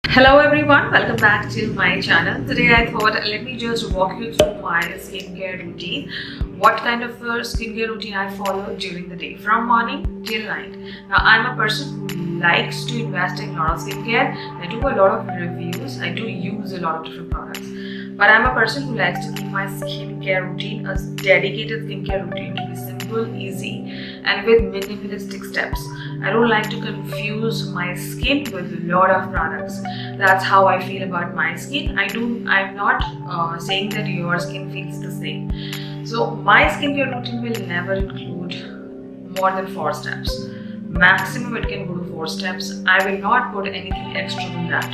Hello everyone, welcome back to my channel. Today I thought let me just walk you through my skincare routine. What kind of skincare routine I follow during the day from morning till night. Now I'm a person who likes to invest in a lot of skincare. I do a lot of reviews. I do use a lot of different products. But I'm a person who likes to keep my skincare routine a dedicated skincare routine to be simple, easy and with minimalistic steps. I don't like to confuse my skin with a lot of products. That's how I feel about my skin. I'm not saying that your skin feels the same. So my skincare routine will never include more than 4 steps. Maximum it can go to 4 steps. I will not put anything extra than that.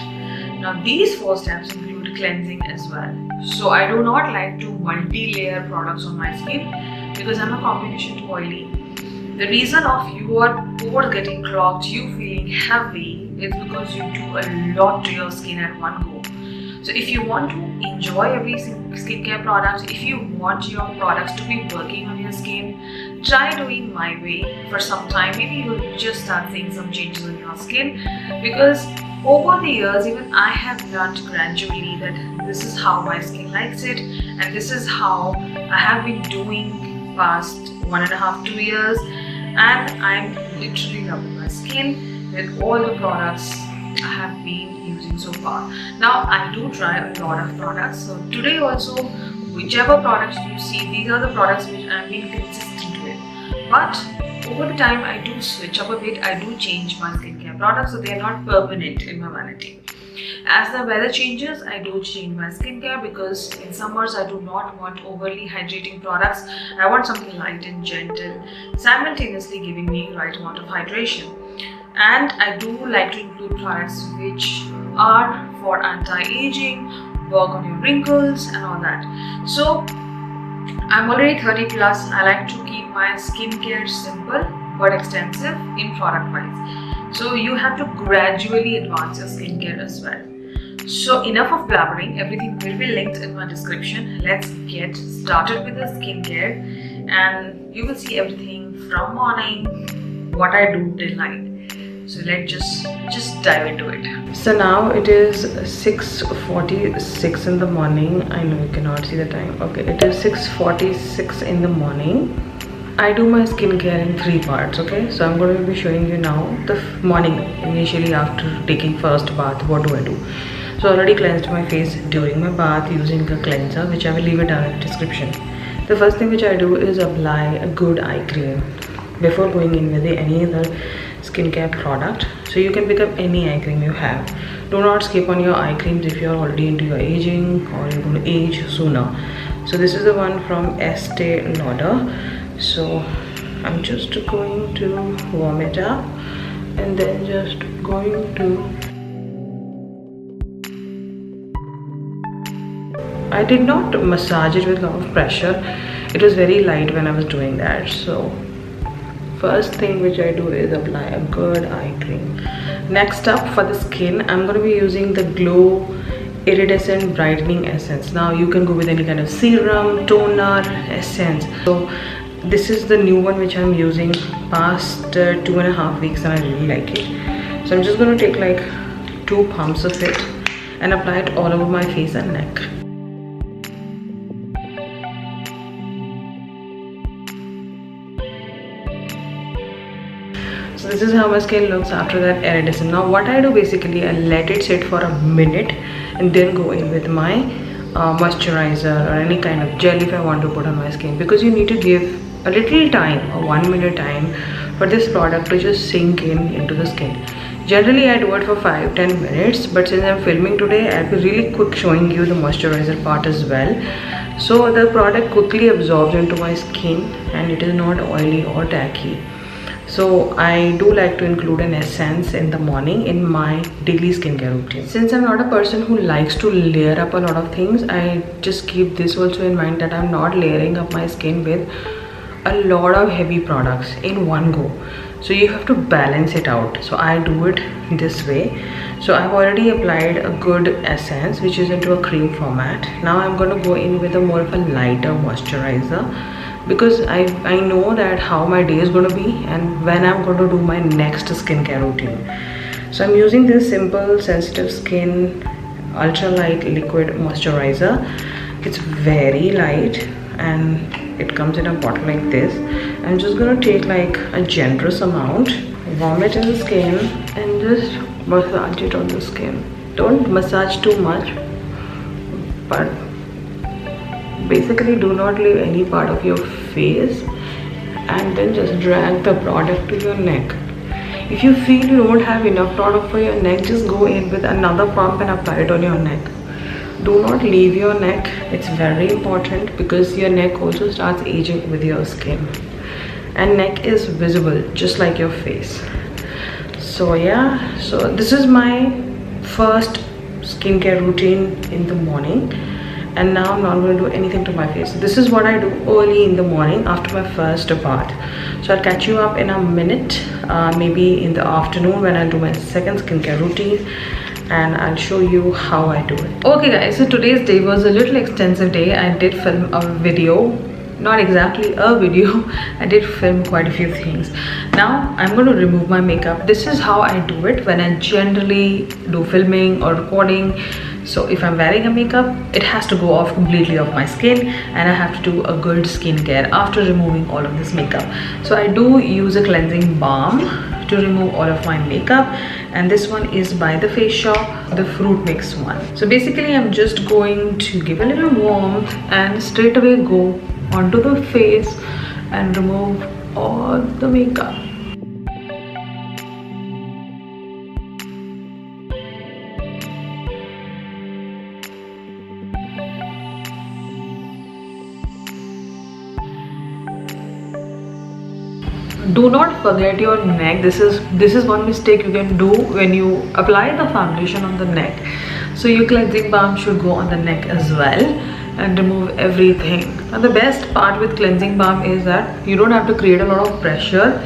Now these 4 steps include cleansing as well. So I do not like to multi-layer products on my skin because I'm a combination too oily. The reason of your pores getting clogged, you feeling heavy, is because you do a lot to your skin at one go. So if you want to enjoy every skincare product, if you want your products to be working on your skin, try doing my way for some time. Maybe you'll just start seeing some changes in your skin, because over the years even I have learned gradually that this is how my skin likes it, and this is how I have been doing past 1.5 to 2 years, and I'm literally loving my skin with all the products I have been using so far. Now I do try a lot of products, so today also whichever products you see, these are the products which I've been consistent with. But over the time I do switch up a bit, I do change my skincare products so they are not permanent in my vanity. As the weather changes, I do change my skincare, because in summers I do not want overly hydrating products. I want something light and gentle, simultaneously giving me the right amount of hydration. And I do like to include products which are for anti-aging, work on your wrinkles and all that. So I'm already 30 plus. I like to keep my skincare simple but extensive in product wise. So you have to gradually advance your skincare as well. So enough of blabbering, everything will be linked in my description. Let's get started with the skincare, and you will see everything from morning, what I do till night. So let's just dive into it. So now it is 6:46 in the morning. I know you cannot see the time. Okay, it is 6:46 in the morning. I do my skincare in 3 parts. Okay, so I'm going to be showing you now the morning, initially after taking first bath. What do I do? So I already cleansed my face during my bath using a cleanser, which I will leave it down in the description. The first thing which I do is apply a good eye cream before going in with any other skincare product. So you can pick up any eye cream you have. Do not skip on your eye creams if you are already into your aging or you're going to age sooner. So this is the one from Estee Lauder. So I'm just going to warm it up and then just going to, I did not massage it with a lot of pressure. It was very light when I was doing that. So first thing which I do is apply a good eye cream. Next up, for the skin, I'm going to be using the Glow Iridescent Brightening Essence. Now you can go with any kind of serum, toner, essence. So this is the new one which I'm using past 2.5 weeks, and I really like it. So I'm just going to take like 2 pumps of it and apply it all over my face and neck. So this is how my skin looks after that iridescent. Now what I do basically, I let it sit for a minute and then go in with my moisturizer or any kind of gel if I want to put on my skin, because you need to give a little time, a 1 minute time, for this product to just sink into the skin. Generally I do it for 5-10 minutes, but since I'm filming today, I'll be really quick showing you the moisturizer part as well. So the product quickly absorbs into my skin and it is not oily or tacky. So I do like to include an essence in the morning in my daily skincare routine. Since I'm not a person who likes to layer up a lot of things, I just keep this also in mind, that I'm not layering up my skin with a lot of heavy products in one go. So you have to balance it out. So I do it this way. So I've already applied a good essence which is into a cream format. Now I'm going to go in with a more of a lighter moisturizer, because I know that how my day is going to be and when I'm going to do my next skincare routine. So I'm using this Simple Sensitive Skin Ultralight Liquid Moisturizer. It's very light and it comes in a bottle like this. I'm just gonna take like a generous amount, warm it in the skin and just massage it on the skin. Don't massage too much, but basically do not leave any part of your face, and then just drag the product to your neck. If you feel you don't have enough product for your neck, just go in with another pump and apply it on your neck. Do not leave your neck. It's very important because your neck also starts aging with your skin, and neck is visible just like your face. So yeah, so this is my first skincare routine in the morning, and now I'm not going to do anything to my face. This is what I do early in the morning after my first bath. So I'll catch you up in a minute, maybe in the afternoon when I'll do my second skincare routine, and I'll show you how I do it. Okay guys, so today's day was a little extensive day. I did film a video, not exactly a video, I did film quite a few things. Now I'm going to remove my makeup. This is how I do it when I generally do filming or recording. So if I'm wearing a makeup, it has to go off completely off my skin, and I have to do a good skincare after removing all of this makeup. So I do use a cleansing balm to remove all of my makeup, and this one is by the Face Shop, the fruit mix one. So basically I'm just going to give a little warmth and straight away go onto the face and remove all the makeup. Do not forget your neck. This is one mistake you can do when you apply the foundation on the neck. So your cleansing balm should go on the neck as well and remove everything. And the best part with cleansing balm is that you don't have to create a lot of pressure.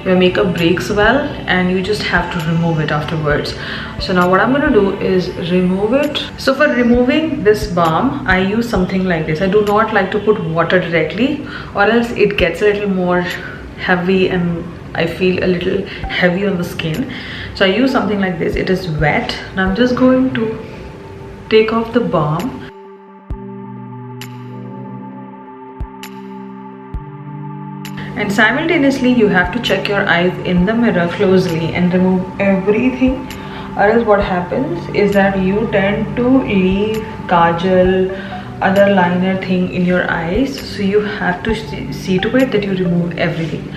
Your makeup breaks well and you just have to remove it afterwards. So now what I'm going to do is remove it. So for removing this balm, I use something like this. I do not like to put water directly, or else it gets a little more heavy and I feel a little heavy on the skin. So I use something like this. It is wet. Now I'm just going to take off the balm. And simultaneously you have to check your eyes in the mirror closely and remove everything, or else what happens is that you tend to leave kajal, other liner thing in your eyes. So you have to see to it that you remove everything.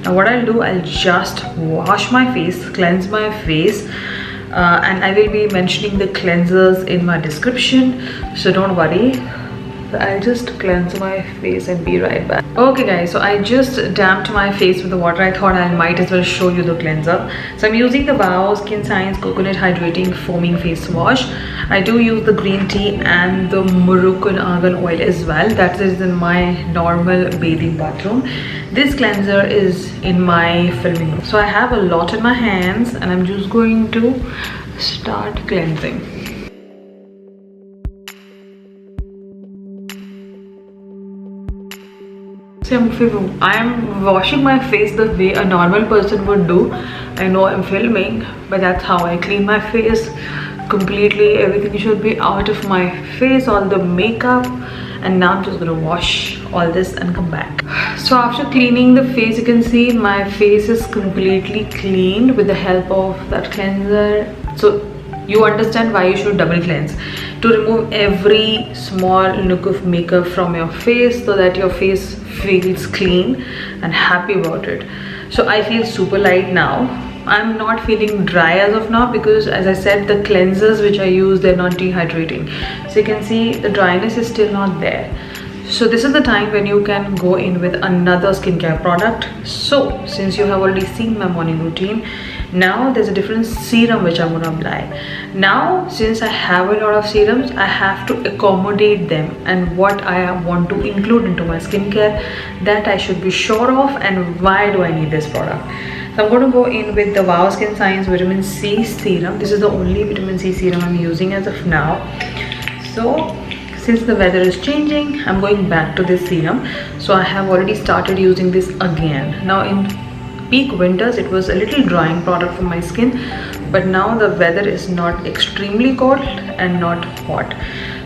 Now what I'll do, I'll just wash my face, cleanse my face, and I will be mentioning the cleansers in my description, so don't worry. I'll just cleanse my face and be right back. Okay guys, so I just damped my face with the water. I thought I might as well show you the cleanser. So I'm using the Wow Skin Science Coconut Hydrating Foaming Face Wash. I do use the green tea and the Moroccan argan oil as well. That is in my normal bathing bathroom. This cleanser is in my filming room. So I have a lot in my hands and I'm just going to start cleansing. I am washing my face the way a normal person would do. I know I'm filming, but that's how I clean my face completely. Everything should be out of my face, all the makeup. And now I'm just gonna wash all this and come back. So after cleaning the face, you can see my face is completely cleaned with the help of that cleanser. So you understand why you should double cleanse, to remove every small nook of makeup from your face so that your face feels clean and happy about it. So I feel super light now. I'm not feeling dry as of now because, as I said, the cleansers which I use, they're not dehydrating. So you can see the dryness is still not there. So this is the time when you can go in with another skincare product. So since you have already seen my morning routine, now there's a different serum which I'm going to apply. Now since I have a lot of serums, I have to accommodate them and what I want to include into my skincare, that I should be sure of, and why do I need this product. So I'm going to go in with the Wow Skin Science Vitamin C Serum. This is the only vitamin C serum I'm using as of now. So since the weather is changing, I'm going back to this serum. So I have already started using this again. Now in peak winters, it was a little drying product for my skin, but now the weather is not extremely cold and not hot.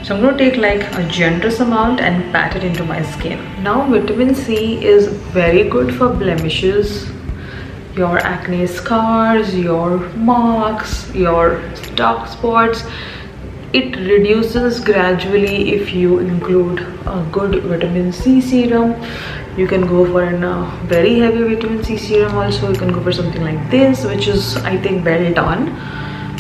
So I'm going to take like a generous amount and pat it into my skin. Now vitamin C is very good for blemishes, your acne scars, your marks, your dark spots. It reduces gradually if you include a good vitamin C serum. You can go for a very heavy vitamin C serum also. You can go for something like this, which is, I think, well done.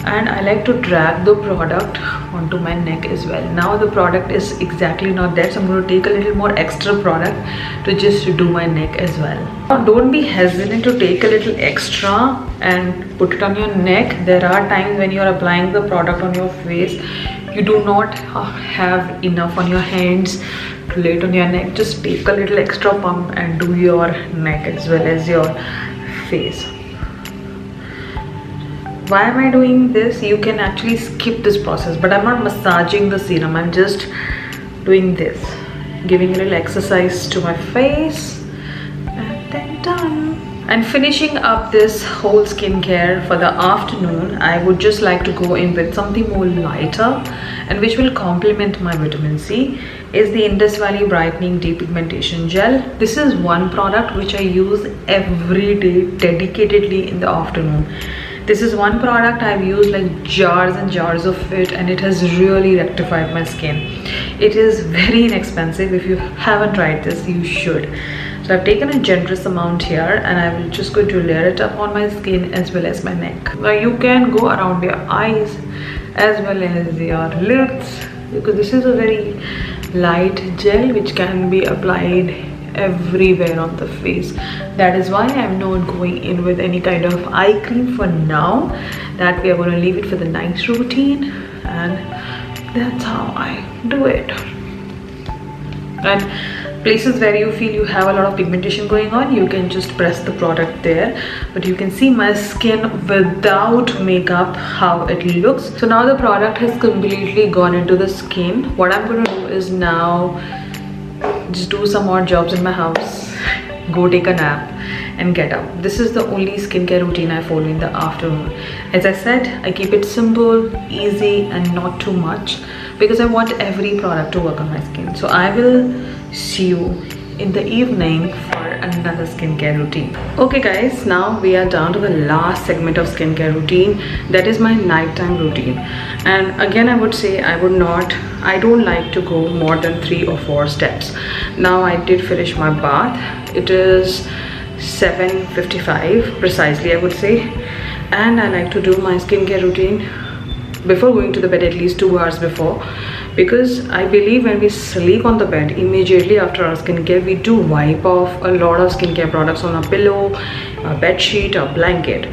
And I like to drag the product onto my neck as well. Now the product is exactly not there, so I'm going to take a little more extra product to just do my neck as well. Now don't be hesitant to take a little extra and put it on your neck. There are times when you are applying the product on your face, you do not have enough on your hands to lay it on your neck. Just take a little extra pump and do your neck as well as your face. Why am I doing this? You can actually skip this process, but I'm not massaging the serum. I'm just doing this, giving a little exercise to my face, and then done. And finishing up this whole skincare for the afternoon, I would just like to go in with something more lighter and which will complement my vitamin C, is the Indus Valley Brightening Depigmentation Gel. This is one product which I use every day dedicatedly in the afternoon. This is one product I've used like jars and jars of it, and it has really rectified my skin. It is very inexpensive. If you haven't tried this, you should. So I've taken a generous amount here and I will just going to layer it up on my skin as well as my neck. Now you can go around your eyes as well as your lips, because this is a very light gel which can be applied everywhere on the face. That is why I'm not going in with any kind of eye cream for now. That we are going to leave it for the night routine, and that's how I do it. And places where you feel you have a lot of pigmentation going on, you can just press the product there. But you can see my skin without makeup how it looks. So now the product has completely gone into the skin. What I'm going to do is now just do some odd jobs in my house, go take a nap and get up. This is the only skincare routine I follow in the afternoon. As I said, I keep it simple, easy and not too much, because I want every product to work on my skin. So I will see you in the evening for another skincare routine. Okay guys, now we are down to the last segment of skincare routine, that is my nighttime routine. And again I would say I don't like to go more than 3 or 4 steps. Now I did finish my bath. It is 7:55 precisely, I would say, and I like to do my skincare routine before going to the bed, at least 2 hours before, because I believe when we sleep on the bed, immediately after our skincare, we do wipe off a lot of skincare products on our pillow, our bed sheet, or blanket.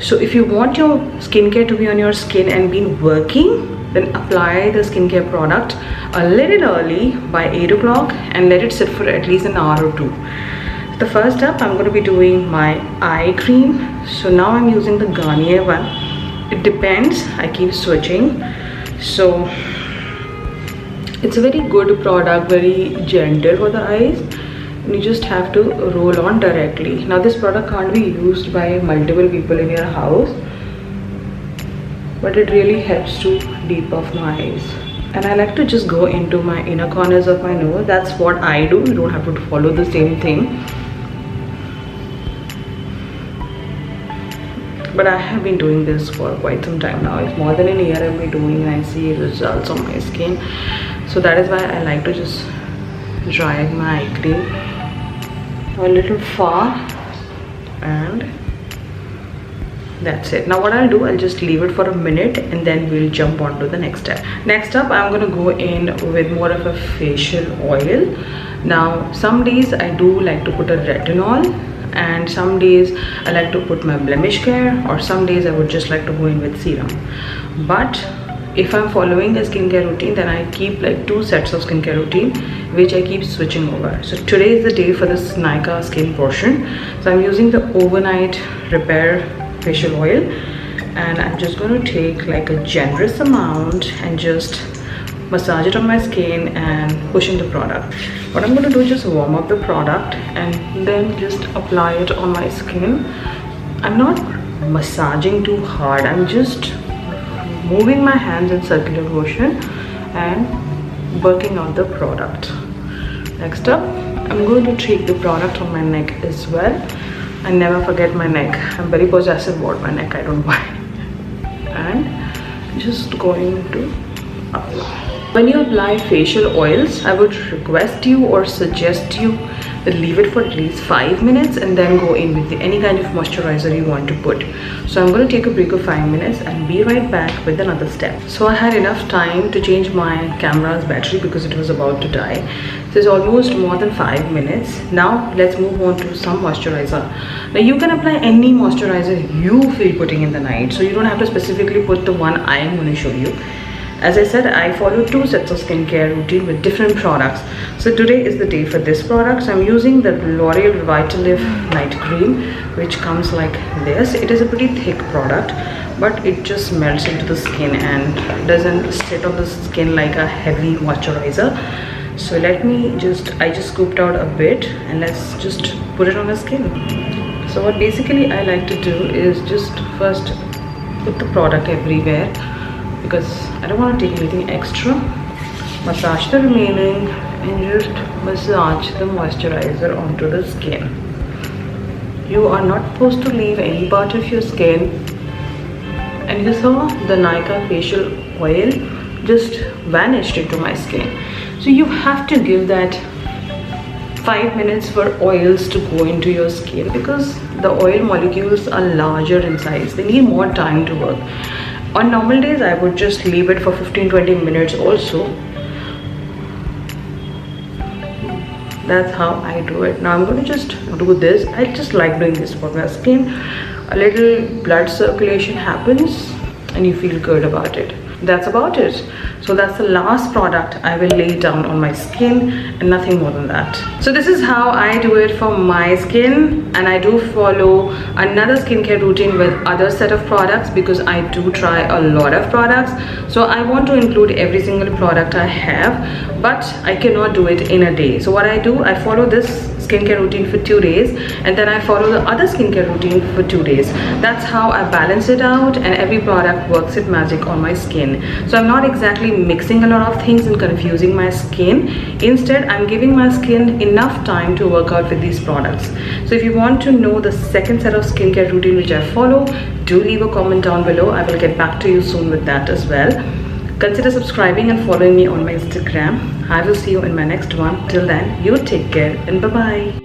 So if you want your skincare to be on your skin and be working, then apply the skincare product a little early by 8 o'clock and let it sit for at least an hour or 2. The first up, I'm going to be doing my eye cream. So now I'm using the Garnier one. It depends, I keep switching. So it's a very good product, very gentle for the eyes, and you just have to roll on directly. Now this product can't be used by multiple people in your house, but it really helps to depuff my eyes. And I like to just go into my inner corners of my nose. That's what I do. You don't have to follow the same thing. But I have been doing this for quite some time now. It's more than a year I've been doing, and I see results on my skin. So that is why I like to just drag my eye cream a little far, and that's it. Now what I'll do, I'll just leave it for a minute and then we'll jump on to the next step. Next up, I'm going to go in with more of a facial oil. Now some days I do like to put a retinol, and some days I like to put my blemish care, or some days I would just like to go in with serum. But if I'm following a skincare routine, then I keep like 2 sets of skincare routine which I keep switching over. So today is the day for this Nykaa skin portion. So I'm using the overnight repair facial oil, and I'm just going to take like a generous amount and just massage it on my skin and push in the product. What I'm going to do is just warm up the product and then just apply it on my skin. I'm not massaging too hard. I'm just moving my hands in circular motion and working out the product. Next up, I'm going to take the product on my neck as well. I never forget my neck. I'm very possessive about my neck, I don't know why. And just going to apply. When you apply facial oils, I would request you or suggest you that leave it for at least 5 minutes and then go in with any kind of moisturizer you want to put. So I'm going to take a break of 5 minutes and be right back with another step. So I had enough time to change my camera's battery because it was about to die. So it's almost more than 5 minutes. Now let's move on to some moisturizer. Now you can apply any moisturizer you feel putting in the night. So you don't have to specifically put the one I am going to show you. As I said, I follow 2 sets of skincare routine with different products. So today is the day for this product. So I'm using the L'Oreal Revitalift Night Cream, which comes like this. It is a pretty thick product, but it just melts into the skin and doesn't sit on the skin like a heavy moisturizer. So I just scooped out a bit and let's just put it on the skin. So what basically I like to do is just first put the product everywhere, because I don't want to take anything extra. Massage the remaining and just massage the moisturizer onto the skin. You are not supposed to leave any part of your skin. And you saw the Nykaa facial oil just vanished into my skin. So you have to give that 5 minutes for oils to go into your skin, because the oil molecules are larger in size. They need more time to work. On normal days, I would just leave it for 15-20 minutes also. That's how I do it. Now I'm going to just do this. I just like doing this for my skin. A little blood circulation happens and you feel good about it. That's about it. So that's the last product I will lay down on my skin and nothing more than that. So this is how I do it for my skin, and I do follow another skincare routine with other set of products because I do try a lot of products. So I want to include every single product I have, but I cannot do it in a day. So what I do, I follow this skincare routine for 2 days and then I follow the other skincare routine for 2 days. That's how I balance it out, and every product works its magic on my skin. So I'm not exactly mixing a lot of things and confusing my skin. Instead, I'm giving my skin enough time to work out with these products. So if you want to know the second set of skincare routine which I follow, do leave a comment down below. I will get back to you soon with that as well. Consider subscribing and following me on my Instagram. I will see you in my next one. Till then, you take care and bye-bye.